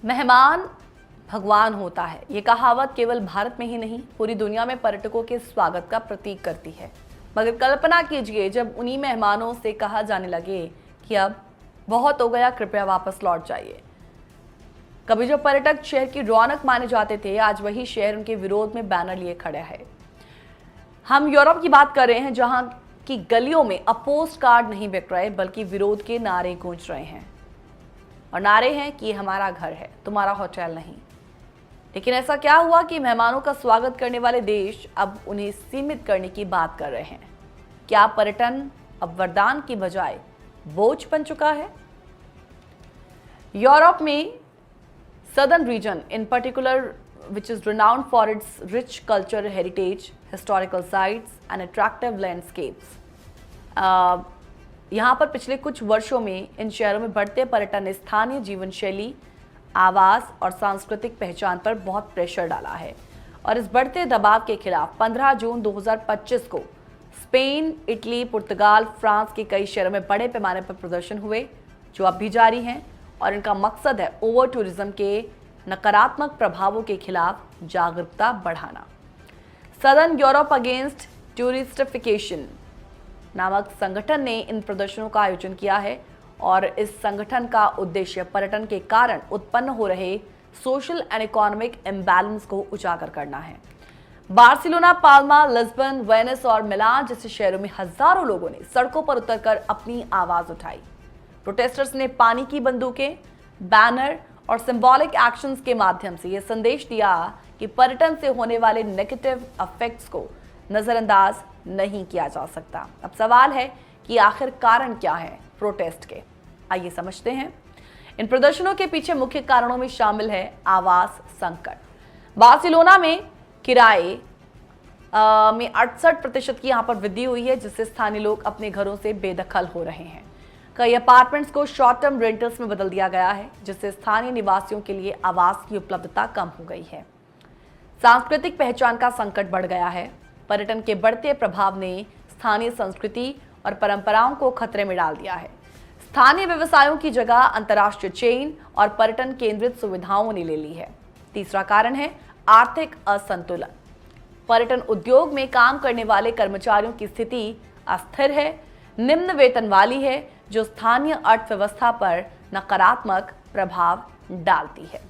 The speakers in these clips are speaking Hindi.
मेहमान भगवान होता है, ये कहावत केवल भारत में ही नहीं पूरी दुनिया में पर्यटकों के स्वागत का प्रतीक करती है। मगर कल्पना कीजिए जब उन्हीं मेहमानों से कहा जाने लगे कि अब बहुत हो गया, कृपया वापस लौट जाइए। कभी जो पर्यटक शहर की रौनक माने जाते थे, आज वही शहर उनके विरोध में बैनर लिए खड़ा है। हम यूरोप की बात कर रहे हैं, जहां की गलियों में अब पोस्ट कार्ड नहीं बिक रहे बल्कि विरोध के नारे गूंज रहे हैं। और नारे हैं कि ये हमारा घर है, तुम्हारा होटल नहीं। लेकिन ऐसा क्या हुआ कि मेहमानों का स्वागत करने वाले देश अब उन्हें सीमित करने की बात कर रहे हैं? क्या पर्यटन अब वरदान की बजाय बोझ बन चुका है? यूरोप में southern reason in particular which is renowned for its rich cultural heritage, historical sites and attractive landscapes. यहाँ पर पिछले कुछ वर्षों में इन शहरों में बढ़ते पर्यटन ने स्थानीय जीवन शैली, आवास और सांस्कृतिक पहचान पर बहुत प्रेशर डाला है। और इस बढ़ते दबाव के खिलाफ 15 जून 2025 को स्पेन, इटली, पुर्तगाल, फ्रांस के कई शहरों में बड़े पैमाने पर प्रदर्शन हुए, जो अब भी जारी हैं। और इनका मकसद है ओवर टूरिज्म के नकारात्मक प्रभावों के खिलाफ जागरूकता बढ़ाना। सदर्न यूरोप अगेंस्ट टूरिस्टिफिकेशन नामक संगठन ने इन प्रदर्शनों का आयोजन किया है और इस संगठन का उद्देश्य पर्यटन के कारण उत्पन्न हो रहे सोशल एंड इकोनॉमिक इम्बैलेंस को उजागर करना है। बार्सिलोना, पाल्मा, लिस्बन, वेनिस और मिलान जैसे शहरों में हजारों लोगों ने सड़कों पर उतरकर अपनी आवाज उठाई। प्रोटेस्टर्स ने पानी की बंदूकें, बैनर और सिंबॉलिक एक्शंस के माध्यम से यह संदेश दिया कि पर्यटन से होने वाले नेगेटिव इफेक्ट्स को नजरअंदाज नहीं किया जा सकता। अब सवाल है कि आखिर कारण क्या है प्रोटेस्ट के? आइए समझते हैं। इन प्रदर्शनों के पीछे मुख्य कारणों में शामिल है आवास संकट। बार्सिलोना में किराए में 68% की यहाँ पर वृद्धि हुई है, जिससे स्थानीय लोग अपने घरों से बेदखल हो रहे हैं। कई अपार्टमेंट्स को शॉर्ट टर्म रेंटल्स में बदल दिया गया है, जिससे स्थानीय निवासियों के लिए आवास की उपलब्धता कम हो गई है। सांस्कृतिक पहचान का संकट बढ़ गया है। पर्यटन के बढ़ते प्रभाव ने स्थानीय संस्कृति और परंपराओं को खतरे में डाल दिया है। स्थानीय व्यवसायों की जगह अंतर्राष्ट्रीय चेन और पर्यटन केंद्रित सुविधाओं ने ले ली है। तीसरा कारण है आर्थिक असंतुलन। पर्यटन उद्योग में काम करने वाले कर्मचारियों की स्थिति अस्थिर है, निम्न वेतन वाली है, जो स्थानीय अर्थव्यवस्था पर नकारात्मक प्रभाव डालती है।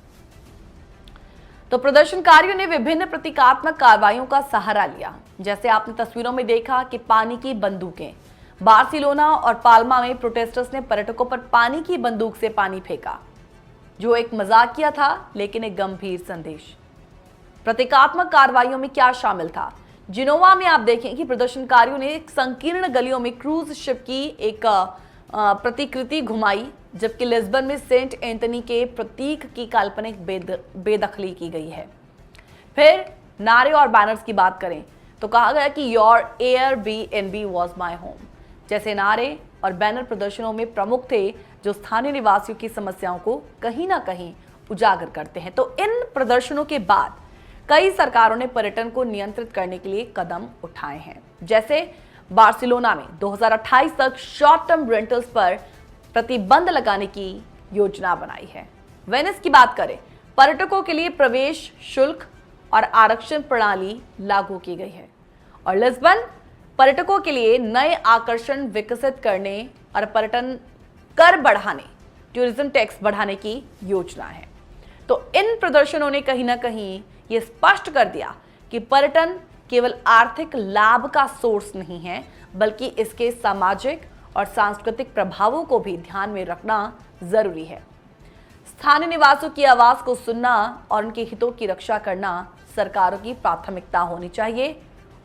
तो प्रदर्शनकारियों ने विभिन्न प्रतीकात्मक कार्रवाइयों का सहारा लिया, जैसे आपने तस्वीरों में देखा कि पानी की बंदूकें। बार्सिलोना और पाल्मा में प्रोटेस्टर्स ने पर्यटकों पर पानी की बंदूक से पानी फेंका, जो एक मजाकिया था लेकिन एक गंभीर संदेश। प्रतीकात्मक कार्रवाइयों में क्या शामिल था? जिनोवा में आप देखें कि प्रदर्शनकारियों ने एक संकीर्ण गलियों में क्रूज शिप की एक प्रतिकृति घुमाई, जबकि लिस्बन में सेंट एंथनी के प्रतीक की काल्पनिक बेदखली की गई है। फिर नारे और बैनर्स की बात करें तो कहा गया कि your Airbnb was my home जैसे नारे और बैनर प्रदर्शनों में प्रमुख थे, जो स्थानीय निवासियों की समस्याओं को कहीं ना कहीं उजागर करते हैं। तो इन प्रदर्शनों के बाद कई सरकारों ने पर्यटन को नियंत्रित करने के लिए कदम उठाए हैं। जैसे बार्सिलोना में 2028 तक शॉर्ट टर्म रेंटल्स पर प्रतिबंध लगाने की योजना बनाई है। वेनिस की बात करें, पर्यटकों के लिए प्रवेश शुल्क और आरक्षण प्रणाली लागू की गई है। और लिस्बन पर्यटकों के लिए नए आकर्षण विकसित करने और पर्यटन कर बढ़ाने, टूरिज्म टैक्स बढ़ाने की योजना है। तो इन प्रदर्शनों ने कहीं ना कहीं ये स्पष्ट कर दिया कि पर्यटन केवल आर्थिक लाभ का सोर्स नहीं है, बल्कि इसके सामाजिक और सांस्कृतिक प्रभावों को भी ध्यान में रखना जरूरी है। स्थानीय निवासियों की आवाज को सुनना और उनके हितों की रक्षा करना सरकारों की प्राथमिकता होनी चाहिए।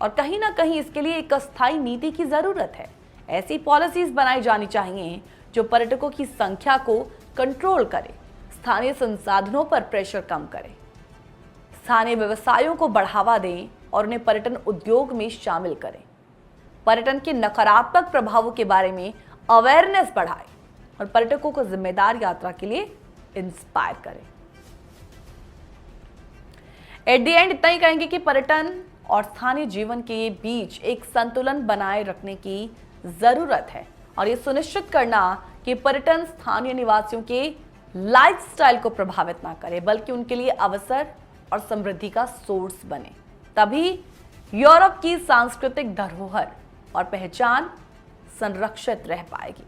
और कहीं ना कहीं इसके लिए एक अस्थायी नीति की जरूरत है। ऐसी पॉलिसीज बनाई जानी चाहिए जो पर्यटकों की संख्या को कंट्रोल करे, स्थानीय संसाधनों पर प्रेशर कम करे, स्थानीय व्यवसायों को बढ़ावा दें और उन्हें पर्यटन उद्योग में शामिल करें, पर्यटन के नकारात्मक प्रभावों के बारे में अवेयरनेस बढ़ाएं और पर्यटकों को जिम्मेदार यात्रा के लिए इंस्पायर करें। एट द एंड इतना ही कहेंगे कि पर्यटन और स्थानीय जीवन के बीच एक संतुलन बनाए रखने की जरूरत है और ये सुनिश्चित करना कि पर्यटन स्थानीय निवासियों के लाइफस्टाइल को प्रभावित ना करे, बल्कि उनके लिए अवसर और समृद्धि का सोर्स बने। तभी यूरोप की सांस्कृतिक धरोहर और पहचान संरक्षित रह पाएगी।